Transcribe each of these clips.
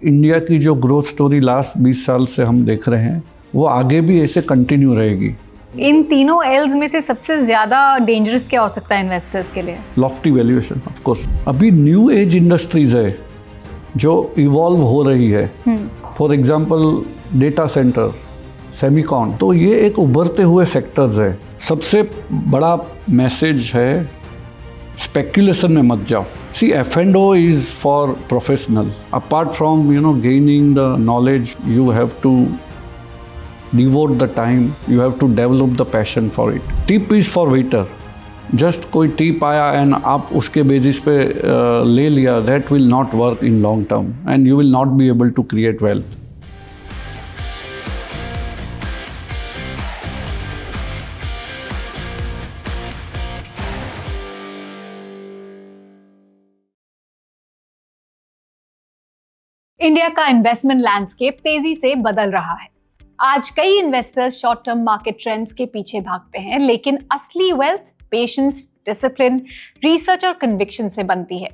India की जो growth story last 20 साल से हम देख रहे हैं वो आगे भी ऐसे कंटिन्यू रहेगी। इन तीनों एल्स में से सबसे ज्यादा डेंजरस क्या हो सकता है इन्वेस्टर्स के लिए? Lofty valuation of course. अभी न्यू एज इंडस्ट्रीज है जो इवॉल्व हो रही है। For example data centre, Semicon, तो ये एक उभरते हुए सेक्टर्स है। सबसे बड़ा मैसेज है स्पेक्यूलेशन में मत जाओ। सी F&O is for professional. Apart from gaining the knowledge, you have to devote the time, you have to develop the passion for it. Tip is for waiter. Just कोई tip आया and आप उसके basis पे ले लिया, that will not work in long term and you will not be able to create wealth. India का investment landscape तेजी से बदल रहा है। आज कई investors short term market trends के पीछे भागते हैं, लेकिन असली वेल्थ पेशेंस, डिसिप्लिन, रिसर्च और कन्विक्शन से बनती है।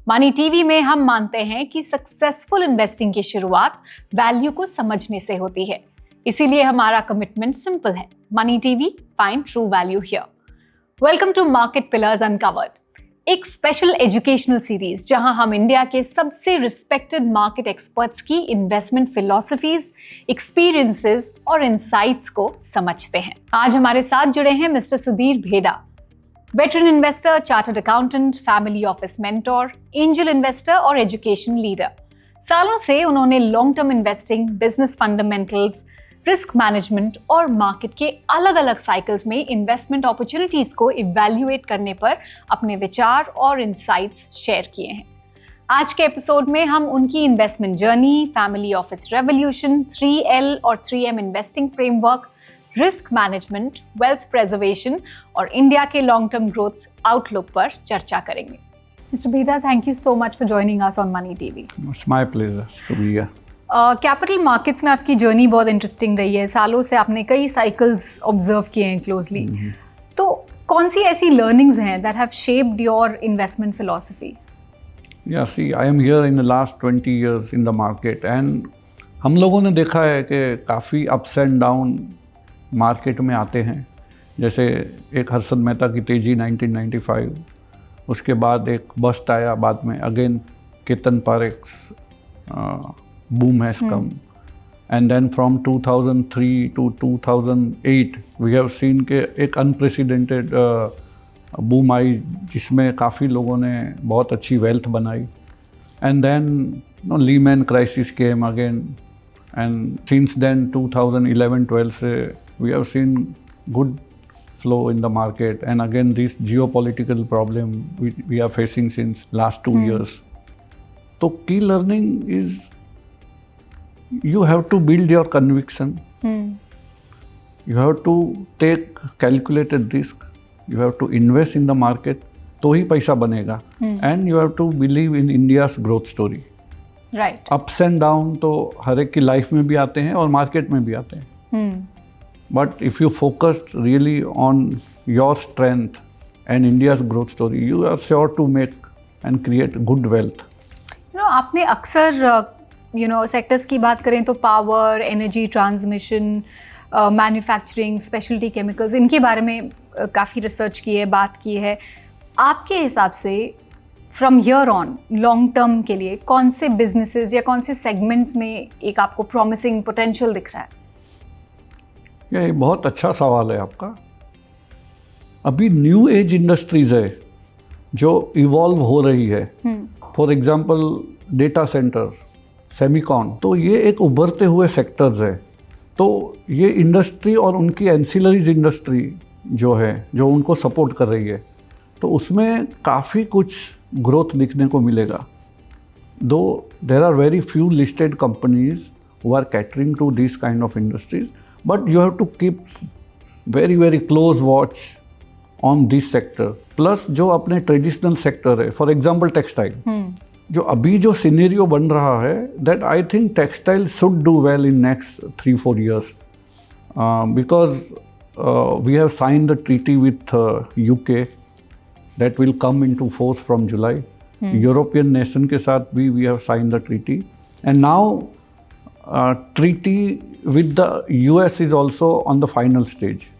मनी टीवी में हम मानते हैं कि सक्सेसफुल इन्वेस्टिंग की शुरुआत वैल्यू को समझने से होती है। इसीलिए हमारा कमिटमेंट सिंपल है, Money TV, find true value here. Welcome to market pillars uncovered, एक स्पेशल एजुकेशनल सीरीज जहां हम इंडिया के सबसे रिस्पेक्टेड मार्केट एक्सपर्ट्स की इन्वेस्टमेंट फिलॉसफीज, एक्सपीरियंसेस और इनसाइट्स को समझते हैं। आज हमारे साथ जुड़े हैं मिस्टर सुधीर भेड़ा, veteran investor, chartered accountant, family office mentor, angel investor और एजुकेशन लीडर। सालों से उन्होंने long term investing, business fundamentals, risk management और मार्केट के अलग अलग साइकिल्स में इन्वेस्टमेंट अपॉर्चुनिटीज को इवैल्यूएट करने पर अपने विचार और इनसाइट्स शेयर किए हैं। आज के एपिसोड में हम उनकी investment journey, family office revolution, 3L और 3M investing framework, risk management, wealth preservation और इंडिया के लॉन्ग टर्म ग्रोथ आउटलुक पर चर्चा करेंगे। Mister Bheda, thank you so much for joining us on Money TV. It's my pleasure to be here. Capital markets में आपकी journey बहुत interesting रही है। सालों से आपने कई साइकिल्स ऑब्जर्व किए हैं क्लोजली। तो कौन सी ऐसी लर्निंग्स हैं that have shaped your investment philosophy? या see, I am here in the last 20 years in the market and हम लोगों ने देखा है कि काफ़ी अप्स एंड डाउन मार्केट में आते हैं। जैसे एक हर्षद मेहता की तेजी 1995, उसके बाद एक बस्ट आया, बाद में again Ketan Parekh's boom has come, and then from 2003 to 2008 we have seen के एक unprecedented boom आई जिसमें काफ़ी लोगों ने बहुत अच्छी wealth बनाई, and then Lehman crisis came again, and since then 2011-12 से we have seen good flow in the market, and again this geopolitical problem we are facing since last 2 years. तो key learning is you have to build your conviction. You have to take calculated risk. You have to invest in the market. तो ही पैसा बनेगा. And you have to believe in India's growth story. Right. Ups and down तो हर एक की life में भी आते हैं और मार्केट में भी आते हैं. But if you focus really on your strength and India's growth story, you are sure to make and create good wealth. आपने अक्सर सेक्टर्स की बात करें तो power, energy, transmission, manufacturing, speciality chemicals, इनके बारे में काफ़ी रिसर्च की है, बात की है। आपके हिसाब से from here on long term के लिए कौन से बिजनेसेस या कौन से सेगमेंट्स में एक आपको प्रॉमिसिंग पोटेंशियल दिख रहा है? ये बहुत अच्छा सवाल है आपका। अभी न्यू एज इंडस्ट्रीज है जो इवॉल्व हो रही है। For example data centre, Semicon, तो ये एक उभरते हुए सेक्टर्स है। तो ये इंडस्ट्री और उनकी एंसिलरीज इंडस्ट्री जो है, जो उनको सपोर्ट कर रही है, तो उसमें काफ़ी कुछ ग्रोथ दिखने को मिलेगा। Though there are very few listed companies who are catering to this kind of industries, but you have to keep very very close watch on this sector. Plus जो अपने ट्रेडिशनल सेक्टर है, for example textile, जो अभी जो scenario बन रहा है, that I think textile should do well in next 3-4 years because we have sign the treaty with UK that will come in to force from July. European nation के साथ भी we have sign the treaty and now treaty with the US is also on the final stage.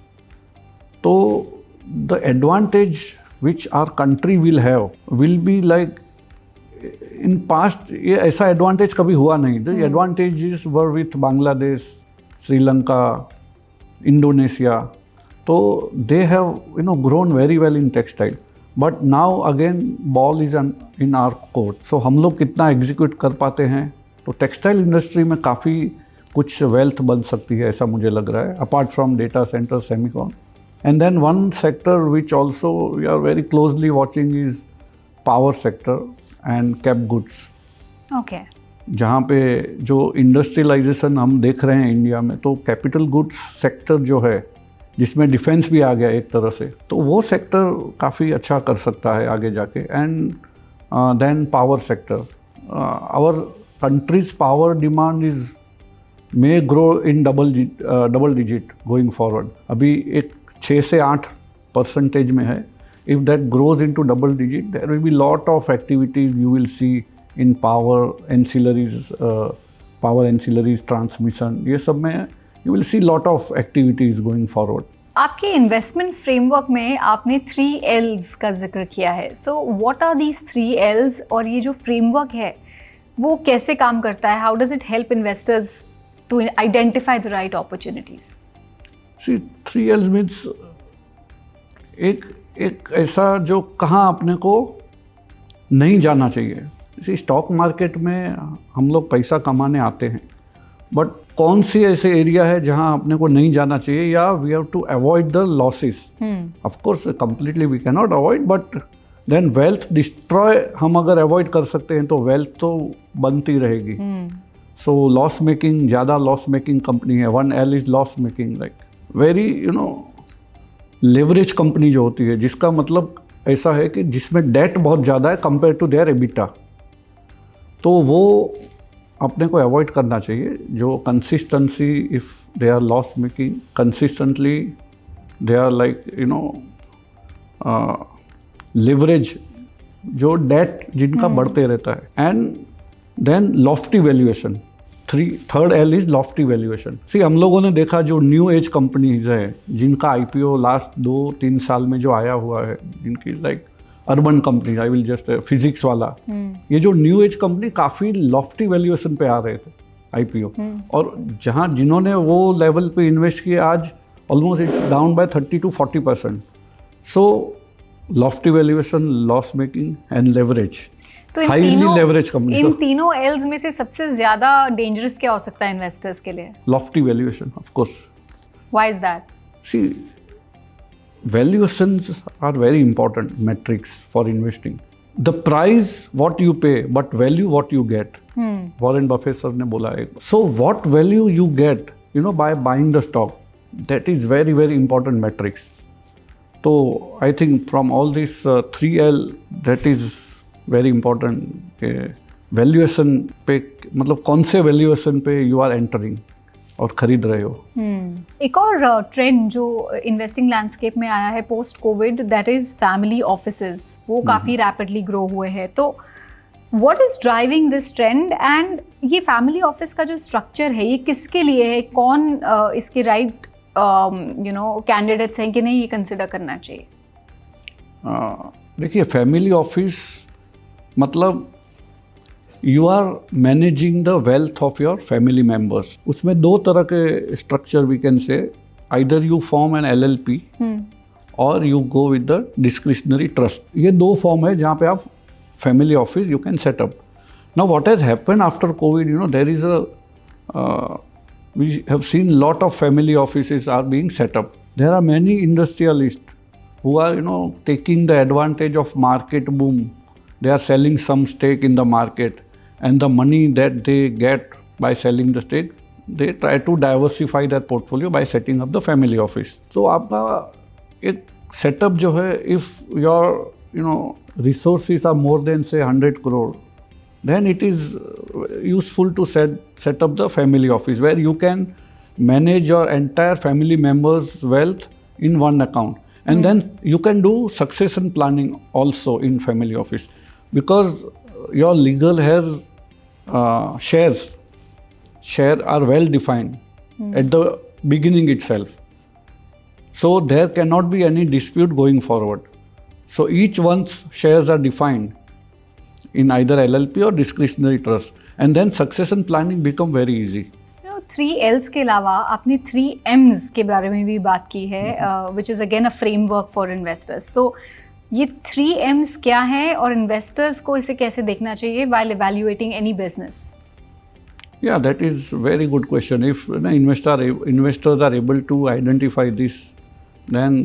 So the advantage which our country will have will be like in past ये ऐसा advantage कभी हुआ नहीं. The advantages were with Bangladesh, Sri Lanka, Indonesia. So they have grown very well in textile. But now again ball is in our court. So हम लोग कितना execute कर पाते हैं, तो टेक्सटाइल इंडस्ट्री में काफ़ी कुछ वेल्थ बन सकती है, ऐसा मुझे लग रहा है, apart from data centre, semicon. And then one sector which also we are very closely watching is power sector and cap goods. Okay. जहाँ पे जो इंडस्ट्रियलाइजेशन हम देख रहे हैं इंडिया में, तो कैपिटल गुड्स सेक्टर जो है, जिसमें डिफेंस भी आ गया एक तरह से, तो वो सेक्टर काफ़ी अच्छा कर सकता है आगे जाके. And then power sector, our country's power demand may grow in double digit going forward. अभी एक 6 से 8% में है. If that grows into double digit, there will be lot of activities you will see in power ancillaries, transmission. ये सब में you will see lot of activities going forward. आपके investment framework में आपने 3 L's का जिक्र किया है. So what are these 3 L's, और ये जो फ्रेमवर्क है वो कैसे काम करता है? How does it help investors to identify the right opportunities? See 3 L's means एक ऐसा जो कहाँ अपने को नहीं जाना चाहिए. इसी स्टॉक मार्केट में हम लोग पैसा कमाने आते हैं, बट कौन सी ऐसे एरिया है जहाँ अपने को नहीं जाना चाहिए, या we have to avoid the losses. Of course completely we can not avoid, but then wealth destroy हम अगर अवॉइड कर सकते हैं तो वेल्थ तो बनती रहेगी. सो लॉस मेकिंग, ज़्यादा लॉस मेकिंग कंपनी है, 1 L is loss making, like very leverage company जो होती है, जिसका मतलब ऐसा है कि जिसमें डेट बहुत ज़्यादा है कंपेयर टू देयर एबिटा, तो वो अपने को अवॉइड करना चाहिए. जो consistency, if they are loss making consistently, they are like leverage, जो डेट जिनका बढ़ते रहता है. And then lofty valuation. Third L is lofty valuation. See हम लोगों ने देखा जो न्यू एज कंपनीज है, जिनका IPO लास्ट 2-3 साल में जो आया हुआ है, जिनकी like urban company, I will just physics वाला, ये जो न्यू एज कंपनी काफ़ी लॉफ्टी वैल्यूएशन पे आ रहे थे IPO. और जहाँ जिन्होंने वो लेवल पे इन्वेस्ट किए, आज almost it's down by 30-40%. So lofty valuation, loss making and leverage, highly leverage company. इन तीनों L's में से सबसे ज्यादा डेंजरस क्या हो सकता है इन्वेस्टर्स के लिए? Lofty valuation, of course. Why is that? See valuations are very important metrics for investing. The price what you pay, but value what you get. Warren Buffett sir ने बोला है. So what value you get by buying the stock, that is very very important metrics. तो I think from all this 3 L, that is very important कि valuation पे, मतलब कौन से valuation पे यू आर एंटरिंग और ख़रीद रहे हो. एक और ट्रेंड जो इन्वेस्टिंग लैंडस्केप में आया है post Covid, that is family offices. वो काफ़ी रैपिडली ग्रो हुए हैं. तो what is driving this trend, and ये फैमिली ऑफिस का जो स्ट्रक्चर है, ये किसके लिए है? कौन इसके राइट कैंडिडेट्स हैं कि नहीं, ये कंसिडर करना चाहिए? देखिए, फैमिली ऑफिस मतलब you are managing the wealth of your family members. उसमें 2 तरह के structure we can say, either you form an LLP or you go with the discretionary trust. ये 2 फॉर्म है जहाँ पे आप family office you can set up. Now what has happened after COVID, there is we have seen lot of family offices are being set up. There are many industrialists who are taking the advantage of market boom. They are selling some stake in the market, and the money that they get by selling the stake, they try to diversify their portfolio by setting up the family office. So आपका एक setup जो है, if your resources are more than say 100 crore, then it is useful to set up the family office where you can manage your entire family members' wealth in one account. And then you can do succession planning also in family office, because your legal has share are well defined at the beginning itself. So there cannot be any dispute going forward. So each one's shares are defined in either LLP or discretionary trust, and then succession planning become very easy. 3Ls के अलावा आपने 3Ms के बारे में भी बात की है, which is again a framework for investors. तो ये 3Ms क्या है और इन्वेस्टर्स को इसे कैसे देखना चाहिए while evaluating any business? Yeah, that is very good question. If investors are able to identify this, then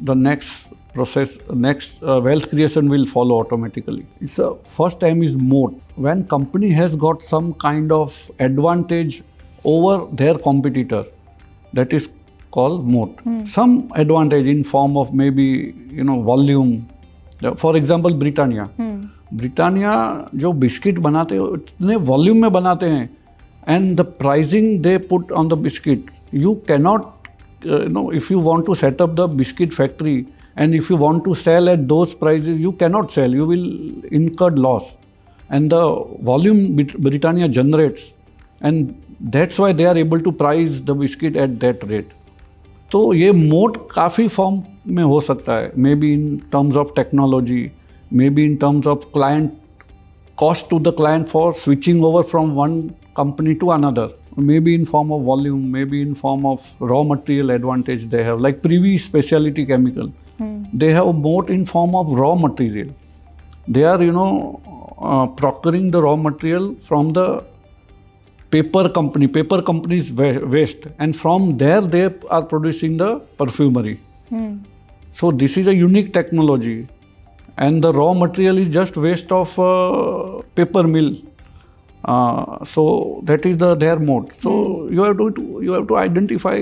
the next process, wealth creation will follow automatically. First time is moat. When company has got some kind of advantage over their competitor, that is called moat. Some advantage in form of maybe volume. For example, Britannia. Britannia जो biscuit बनाते हैं इतने volume में बनाते हैं, and the pricing they put on the biscuit, you cannot if you want to set up the biscuit factory and if you want to sell at those prices, you cannot sell, you will incurred loss. And the volume Britannia generates, and that's why they are able to price the biscuit at that rate. तो ये mode काफ़ी form में हो सकता है, may be in terms of technology, maybe in terms of cost to the client for switching over from one company to another, maybe in form of volume, maybe in form of raw material advantage they have, like Privi Specialty Chemical. They have moat in form of raw material. They are procuring the raw material from the paper company's waste, and from there they are producing the perfumery. So this is a unique technology. And the raw material is just waste of paper mill. So that is their moat. So you have to identify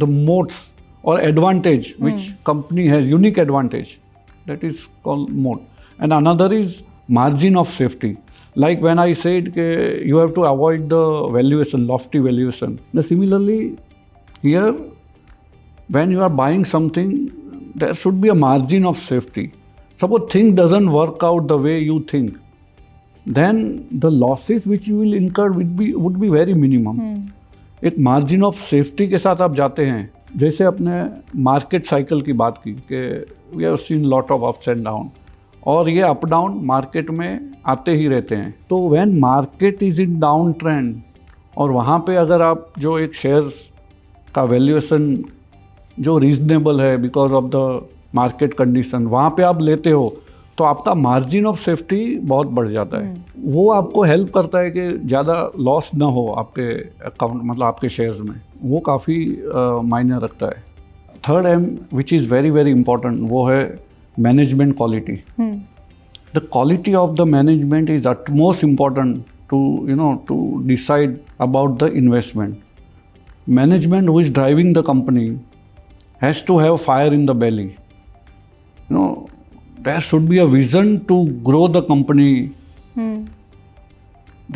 the moats or advantage which company has, unique advantage. That is called moat. And another is margin of safety. Like when I said you have to avoid the valuation, lofty valuation. Now similarly here, when you are buying something, there should be a margin of safety. Suppose thing doesn't work out the way you think, then the losses which you will incur would be very minimum. एक margin of safety के साथ आप जाते हैं. जैसे अपने market cycle की बात की कि we have seen lot of ups and down, और ये अप डाउन मार्केट में आते ही रहते हैं. तो when market is in down trend, और वहाँ पे अगर आप जो एक शेयर्स का वैल्यूएशन जो रीजनेबल है because of the market condition, वहाँ पे आप लेते हो, तो आपका मार्जिन ऑफ सेफ्टी बहुत बढ़ जाता है. वो आपको हेल्प करता है कि ज़्यादा लॉस ना हो आपके अकाउंट, मतलब आपके शेयर्स में. वो काफ़ी मायने रखता है. Third M which is very very important, वो है management quality. The quality of the management is utmost important to decide about the investment. Management who is driving the company has to have fire in the belly. There should be a vision to grow the company.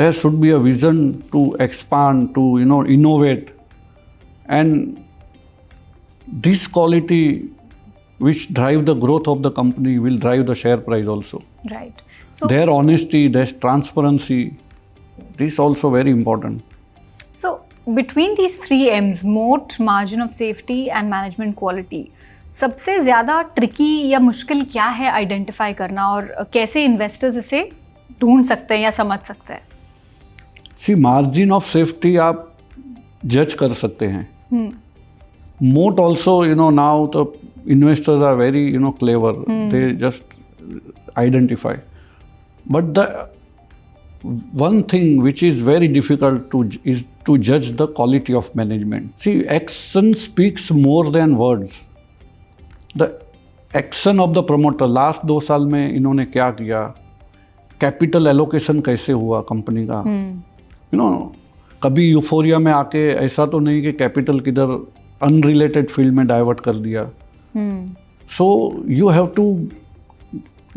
There should be a vision to expand, to innovate, and this quality which drive the growth of the company will drive the share price also. Right. So their honesty, their transparency, this also very important. So between these 3Ms, moat, margin of safety and management quality, सबसे ज़्यादा tricky या मुश्किल क्या है identify करना, और कैसे investors इसे ढूंढ सकते हैं या समझ सकते हैं? सी मार्जिन ऑफ सेफ्टी आप जज कर सकते हैं. Moat also now the investors are very clever, they just identify. But the one thing which is very difficult is to judge the quality of management. See, action speaks more than words. The action of the promoter, last 2 साल में इन्होंने क्या किया, capital allocation कैसे हुआ company का, कभी euphoria में आके ऐसा तो नहीं कि कैपिटल किधर अनरिलेटेड फील्ड में डाइवर्ट कर दिया. So you have to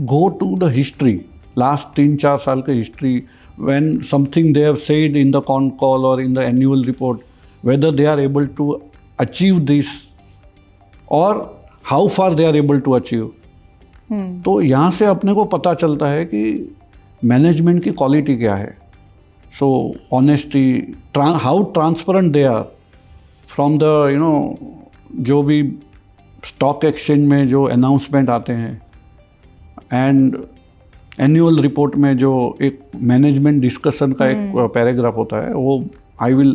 go to the history, last 3-4 साल के history, when something they have said in the con call or in the annual report, whether they are able to achieve this or how far they are able to achieve. तो यहाँ से अपने को पता चलता है कि मैनेजमेंट की क्वालिटी क्या है. So honesty, how transparent they are from the जो भी स्टॉक एक्सचेंज में जो अनाउंसमेंट आते हैं एंड एनुअल रिपोर्ट में जो एक मैनेजमेंट डिस्कशन का एक पैराग्राफ होता है, वो I will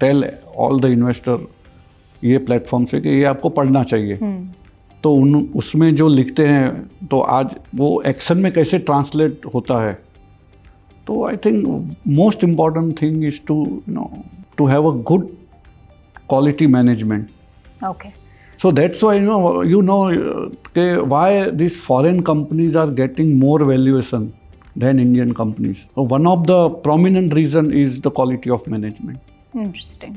tell all the investor ये प्लेटफॉर्म से कि ये आपको पढ़ना चाहिए। तो उसमें जो लिखते हैं तो आज वो एक्शन में कैसे ट्रांसलेट होता है। तो I think most important thing is to have a good quality management. Okay, so that's why why these foreign companies are getting more valuation than Indian companies. So one of the prominent reason is the quality of management. Interesting.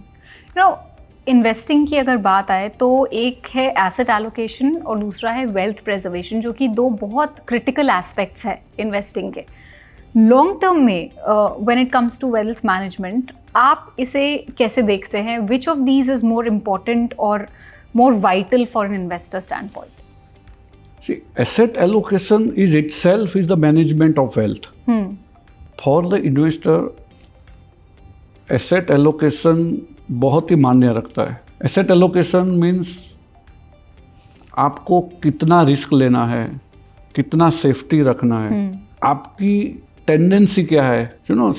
Investing की अगर बात आए तो एक है asset allocation और दूसरा है वेल्थ प्रिजर्वेशन, जो कि दो बहुत क्रिटिकल एस्पेक्ट्स है इन्वेस्टिंग के। लॉन्ग टर्म में when it comes to wealth management, आप इसे कैसे देखते हैं? Which of these is more important or more vital for an investor standpoint? See, asset allocation itself is the management of wealth. For the investor, asset allocation बहुत ही मान्य रखता है। Asset allocation means आपको कितना रिस्क लेना है, कितना safety रखना है, आपकी टेंडेंसी क्या है।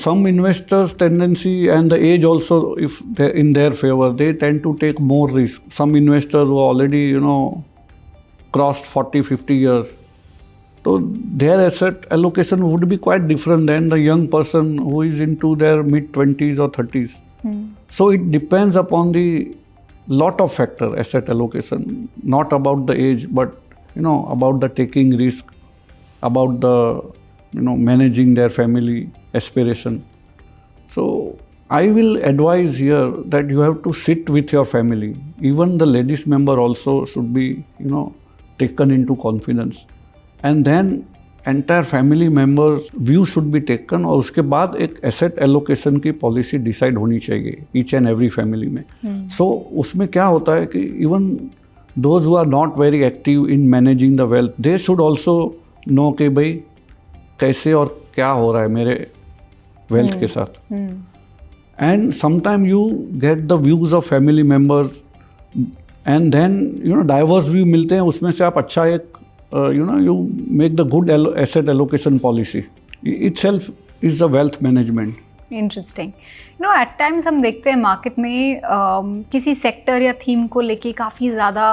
some investors tendency and the age also, if in their favor, they tend to take more risk. Some investors who already crossed 40-50 years, so their asset allocation would be quite different than the young person who is into their mid-20s or 30s. So it depends upon the lot of factor asset allocation, not about the age, but about the taking risk, about the managing their family aspiration. So I will advise here that you have to sit with your family. Even the ladies member also should be taken into confidence, and then entire family members view should be taken, और उसके बाद एक asset allocation की policy decide होनी चाहिए each and every family में। So उसमें क्या होता है कि even those who are not very active in managing the wealth, they should also know कि भाई कैसे और क्या हो रहा है मेरे वेल्थ के साथ। And sometime you get the views of family members and then diverse view मिलते हैं, उसमें से आप अच्छा एक you make the good asset allocation policy. Itself is the wealth management. Interesting. At times हम देखते हैं मार्केट में किसी सेक्टर या थीम को लेके काफ़ी ज़्यादा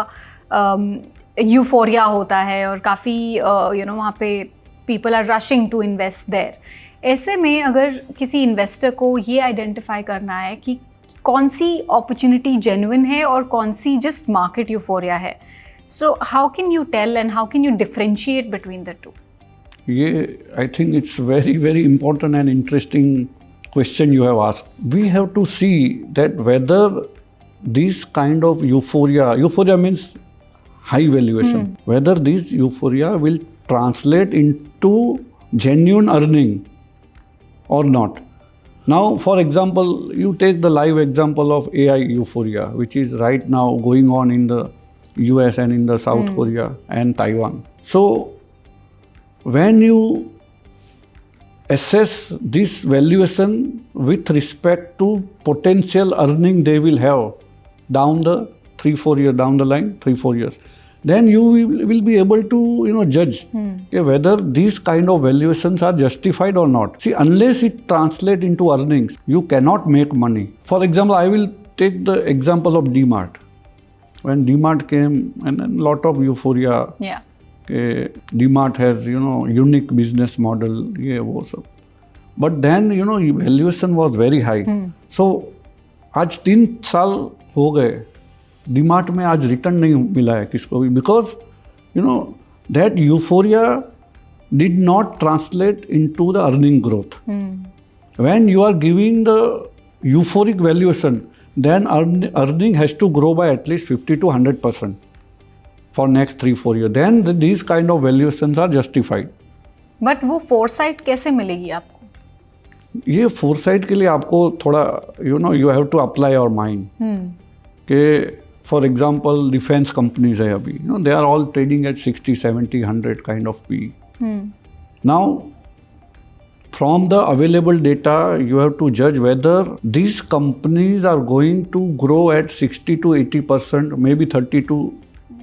यूफोरिया होता है और काफ़ी वहाँ पे people are rushing to invest there. ऐसे में अगर किसी इन्वेस्टर को ये आइडेंटिफाई करना है कि कौन सी अपॉर्चुनिटी जेन्युइन है और कौन सी जस्ट मार्केट यूफोरिया है, so how can you tell and how can you differentiate between the two? Yeah I think it's very very important and interesting question you have asked. We have to see that whether this kind of euphoria means high valuation, whether this euphoria will translate into genuine earning or not. Now, for example, you take the live example of AI euphoria, which is right now going on in the US and in the South Korea and Taiwan. So, when you assess this valuation with respect to potential earning they will have down the 3-4 years down the line, 3-4 years, then you will be able to judge whether these kind of valuations are justified or not. See, unless it translates into earnings, you cannot make money. For example, I will take the example of DMart. When DMart came, and a lot of euphoria. Yeah. DMart has unique business model, ये वो सब. But then valuation was very high. So आज 3 साल हो गए, डीमार्ट में आज return नहीं मिला है किसको भी, because that euphoria did not translate into the earning growth. When you are giving the euphoric valuation, then earning has to grow by at least 50 to 100% for next 3-4 years. Then these kind of valuations are justified. But वो foresight कैसे मिलेगी आपको? ये foresight के लिए आपको थोड़ा you have to apply your mind. कि for example defense companies है अभी, they are all trading at 60, 70, 100 kind of PE. Now from the available data, you have to judge whether these companies are going to grow at 60 to 80%, maybe 30 to,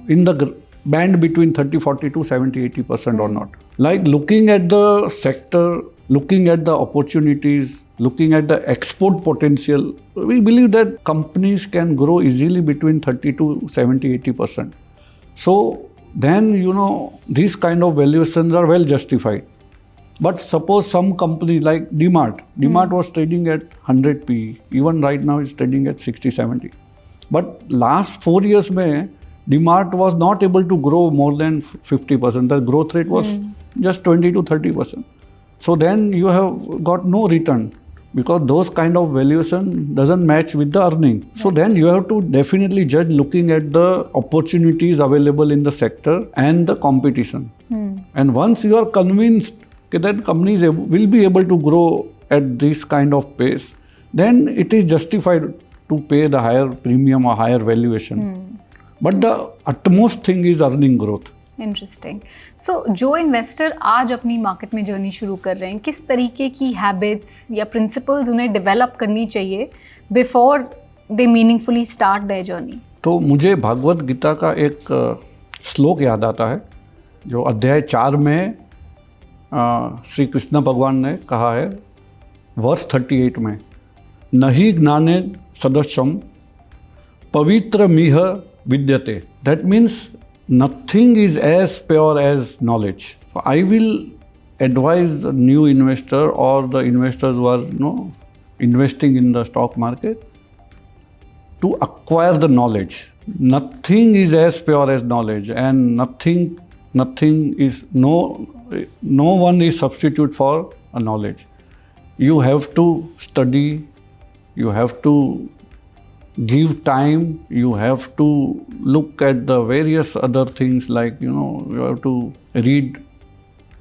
in the band between 30, 40 to 70, 80% or not. Like looking at the sector, looking at the opportunities, looking at the export potential, we believe that companies can grow easily between 30 to 70, 80%. So then, these kind of valuations are well justified. But suppose some company like DMart was trading at 100 PE, even right now is trading at 60, 70. But last 4 years mein, DMart was not able to grow more than 50%. The growth rate was just 20 to 30%. So then you have got no return because those kind of valuation doesn't match with the earning. So then you have to definitely judge looking at the opportunities available in the sector and the competition. And once you are convinced that companies will be able to grow at this kind of pace, then it is justified to pay the higher premium or higher valuation. But the utmost thing is earning growth. Interesting. So जो investor आज अपनी market में journey शुरू कर रहे हैं, किस तरीके की हैबिट्स या प्रिंसिपल्स उन्हें डेवलप करनी चाहिए before they meaningfully start their journey? तो मुझे भागवत गीता का एक श्लोक याद आता है जो अध्याय 4 में श्री कृष्ण भगवान ने कहा है, वर्स 38 में, नहि ज्ञाने सदस्यम पवित्र मिह विद्यते. That means nothing is as pure as knowledge. I will advise the new investor or the investors who are investing in the stock market to acquire the knowledge. Nothing is as pure as knowledge, and nothing is no one is substitute for a knowledge. You have to study, you have to give time, you have to look at the various other things like, you have to read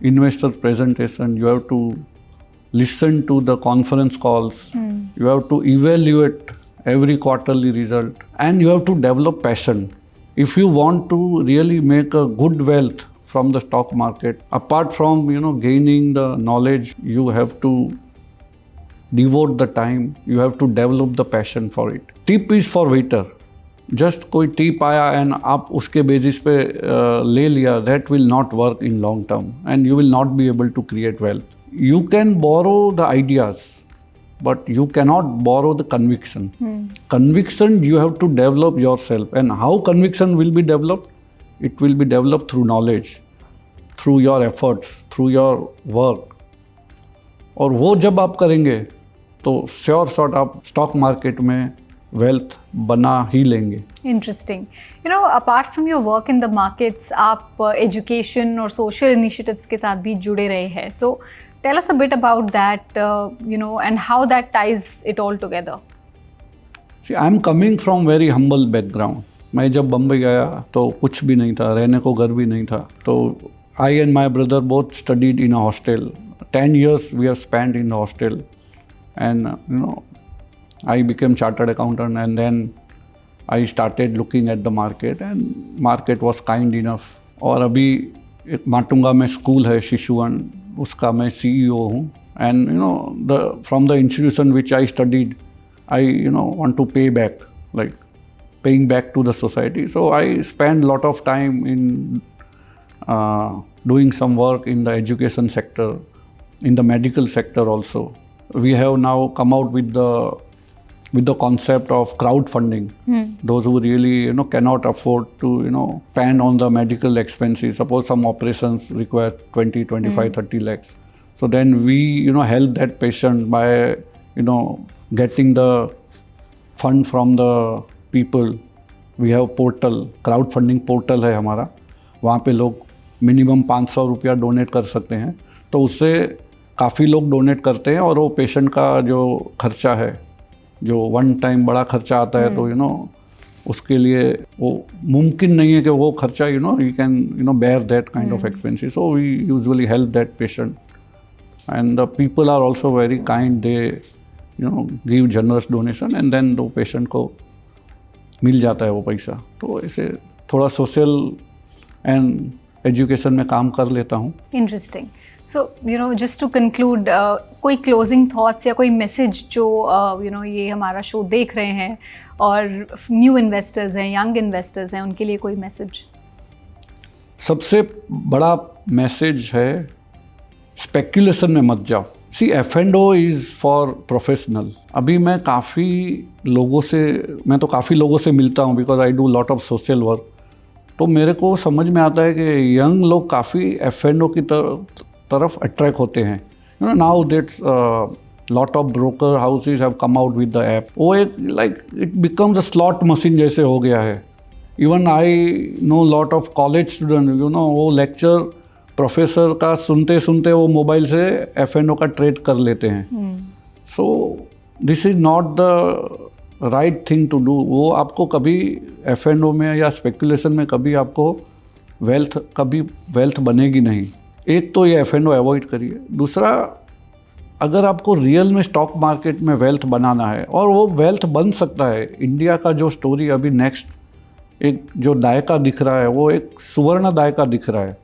investor presentation, you have to listen to the conference calls, you have to evaluate every quarterly result, and you have to develop passion. If you want to really make a good wealth from the stock market, apart from, gaining the knowledge, you have to devote the time, you have to develop the passion for it. Tip is for waiter. Just कोई tip आया and आप उसके basis पे ले लिया, that will not work in long term and you will not be able to create wealth. You can borrow the ideas, but you cannot borrow the conviction. Conviction you have to develop yourself. And how conviction will be developed? It will be developed through knowledge, through your efforts, through your work. और वो जब आप करेंगे तो sure shot आप stock market में wealth बना ही लेंगे. Interesting. Apart from your work in the markets, आप एजुकेशन और सोशल इनिशिएटिव्स के साथ भी जुड़े रहे हैं. So tell us a bit about that, and how that ties it all together. See, I am coming from very humble background. मैं जब बम्बई गया तो कुछ भी नहीं था, रहने को घर भी नहीं था. तो I and my brother both studied in a hostel. 10 years we have spent in the hostel, and I became chartered accountant, and then I started looking at the market, and market was kind enough. और अभी एक माटुंगा में school है शिशुवन, उसका मैं CEO हूँ. And from the institution which I studied, I want to pay back, like paying back to the society. So I spend a lot of time in doing some work in the education sector, in the medical sector also. We have now come out with the concept of crowdfunding. Those who really cannot afford to spend on the medical expenses. Suppose some operations require 20, 25, 30 lakhs. So then we help that patient by getting the fund from the people. We have portal, crowdfunding portal है हमारा. वहाँ पे लोग minimum 500 रुपया donate कर सकते हैं. तो उससे काफ़ी लोग डोनेट करते हैं और वो पेशेंट का जो खर्चा है, जो वन टाइम बड़ा खर्चा आता है, तो उसके लिए वो मुमकिन नहीं है कि वो खर्चा you can bear that kind of expenses. So we usually help that patient, and the people are also very kind. They give generous donation, and then वो पेशेंट को मिल जाता है वो पैसा. तो ऐसे थोड़ा सोशल एंड एजुकेशन में काम कर लेता हूँ। Interesting. So just to conclude, कोई क्लोजिंग थॉट्स या कोई मैसेज जो ये हमारा शो देख रहे हैं और न्यू इन्वेस्टर्स हैं, यंग इन्वेस्टर्स हैं, उनके लिए कोई मैसेज? सबसे बड़ा मैसेज है, स्पेक्यूलेशन में मत जाओ। सी F&O इज़ फॉर प्रोफेशनल। अभी मैं तो काफ़ी लोगों से मिलता हूँ, because I do lot of social work. तो मेरे को समझ में आता है कि यंग लोग काफ़ी F&O की तरफ अट्रैक्ट होते हैं। Now that's lot of broker houses have come out with the app. वो एक it becomes a slot machine जैसे हो गया है। Even I know lot of college student, वो लेक्चर प्रोफेसर का सुनते सुनते वो मोबाइल से F&O का ट्रेड कर लेते हैं। So this is not the right thing to do. वो आपको कभी F&O में या स्पेकुलेशन में कभी आपको वेल्थ बनेगी नहीं। एक तो ये F&O अवॉइड करिए। दूसरा, अगर आपको रियल में स्टॉक मार्केट में वेल्थ बनाना है, और वो वेल्थ बन सकता है, इंडिया का जो स्टोरी अभी नेक्स्ट एक जो दायका दिख रहा है, वो एक सुवर्ण दायका दिख रहा है।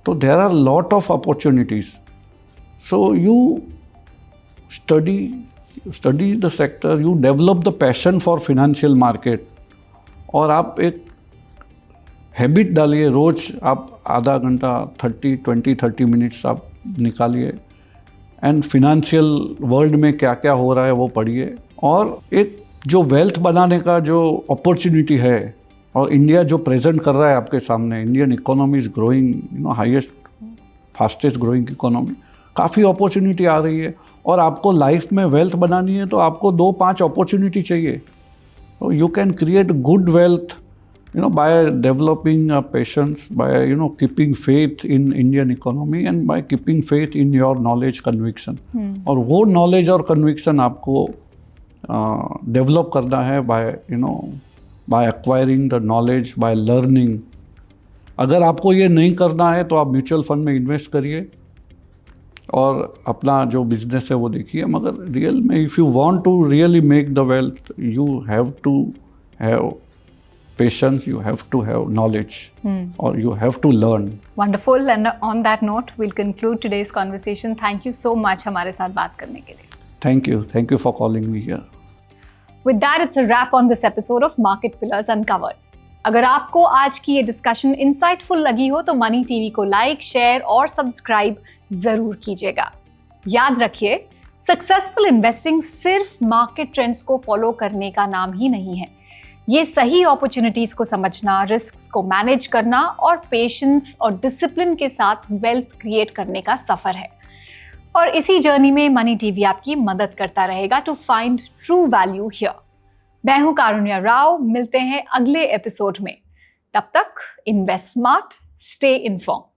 तो there are lot of opportunities. So you study the sector, you develop the passion for financial market, और आप एक हैबिट डालिए। रोज़ आप आधा घंटा 30 मिनट्स आप निकालिए, एंड फिनेंशियल वर्ल्ड में क्या क्या हो रहा है वो पढ़िए। और एक जो वेल्थ बनाने का जो अपॉर्चुनिटी है, और इंडिया जो प्रेजेंट कर रहा है आपके सामने, Indian economy is growing, highest fastest growing economy, काफ़ी अपॉर्चुनिटी आ रही है। और आपको लाइफ में वेल्थ बनानी है तो आपको 2-5 अपॉर्चुनिटी चाहिए। You can create good wealth by developing patience, by keeping faith in Indian economy, and by keeping faith in your knowledge conviction. और वो नॉलेज और कन्विक्शन आपको डेवलप करना है by acquiring the knowledge, by learning. अगर आपको ये नहीं करना है तो आप म्यूचुअल फंड में इन्वेस्ट करिए और अपना जो बिजनेस है वो देखिए। मगर रियल में if you want to really make the wealth, you have to have patience, you have to have knowledge, or you have to learn. Wonderful. And on that note, we'll conclude today's conversation. Thank you so much हमारे साथ बात करने के लिए. Thank you for calling me here. With that, it's a wrap on this episode of Market Pillars Uncovered. अगर आपको आज की ये डिस्कशन इंसाइटफुल लगी हो तो मनी टीवी को लाइक, शेयर और सब्सक्राइब जरूर कीजिएगा। याद रखिए, सक्सेसफुल इन्वेस्टिंग सिर्फ मार्केट ट्रेंड्स को फॉलो करने का नाम ही नहीं है। ये सही अपॉर्चुनिटीज को समझना, रिस्क्स को मैनेज करना और पेशेंस और डिसिप्लिन के साथ वेल्थ क्रिएट करने का सफर है। और इसी जर्नी में मनी टीवी आपकी मदद करता रहेगा to find true value here. मैं हूं कारुण्या राव, मिलते हैं अगले एपिसोड में। तब तक इन्वेस्ट स्मार्ट, स्टे इन्फॉर्म्ड।